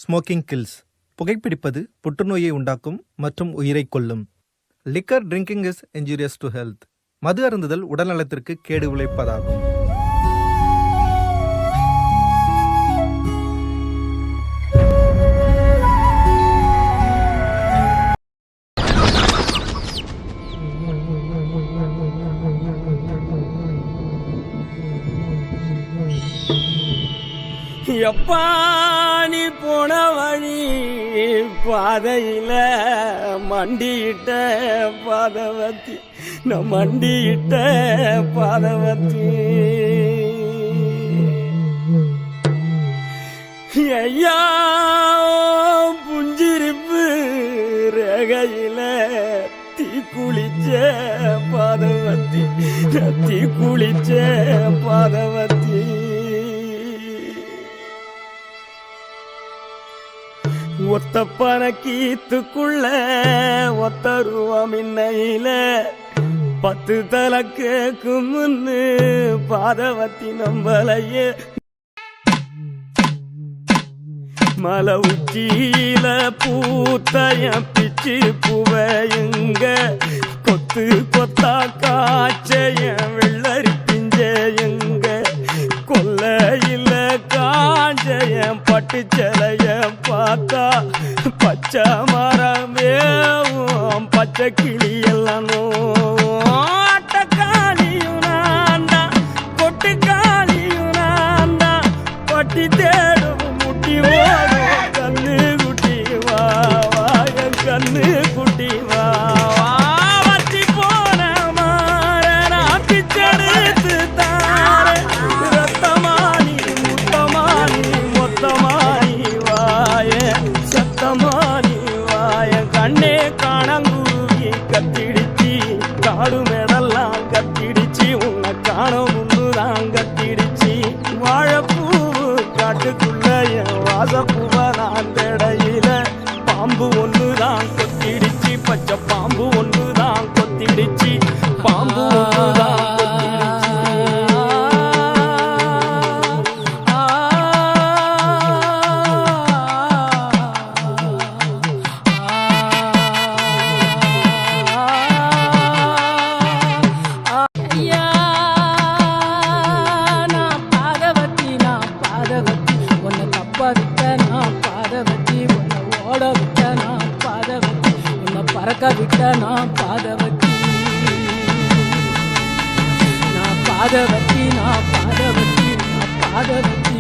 Smoking kills. புகைப்பிடிப்பது புற்றுநோயை உண்டாக்கும் மற்றும் உயிரை கொல்லும். Liquor drinking is injurious to health. மது அருந்துதல் உடல்நலத்திற்கு கேடு விளைப்பதாகும். எப்பா நீ போன வழி பாதையில மண்டியிட்ட பாதவத்தி, நான் மண்டியிட்ட பாதவத்தி. ஐயா புஞ்சிருப்பு ரேகையில தீ குளிச்ச பாதவத்தி, தீ குளிச்ச பாதவத்தி. ஒத்த பணக்கீத்துக்குள்ள ஒத்த ரூபம் இன்னையில 10 தலை கேக்கும் முன்னு பாதவத்தி நம்பலையே. மலை உச்சியில பூத்தைய பிச்சு புவையுங்க, கொத்து கொத்தா காய்ச்சைய வெள்ளரி பிஞ்சையுங்க, கொல்லையில காஞ்சைய பட்டுச்சலைய பார்த்தா பச்சை மரமேவும் பச்சை கிளி எல்லாம் ஆட்டக்காளியும் நான்டா, கொட்டுக்காளியும் நான்டா, பட்டி தேடும் முட்டி ஓடும் கண்ணு குட்டி வா வா, என் கண்ணு குட்டி வா வா. வத்தி போன மாற நான் பிச்செடுத்து தார, ரத்தமானி முத்தமானி மொத்தமானி வாய சத்தமானி வாய. கண்ணே காணங்குருவி கத்திடிச்சி காடு மேடெல்லாம் கத்திடிச்சி, உன்னை காண முன்னுதான் கத்திடிச்சி. வாழைப்பூவு காட்டுக்குள்ள என் வாசப்பூவை நான் தேடையில பாம்பு ஒண்ணுதான் கொத்திடிச்சி, பச்சை பாம்பு ஒண்ணுதான் கொத்திடிச்சி, பாம்பு ஒண்ணுதான் பறக்க விட்ட நான் பாதவத்தி, நான் பாதவத்தி, நான் பாதவத்தி, நான் பாதவத்தி.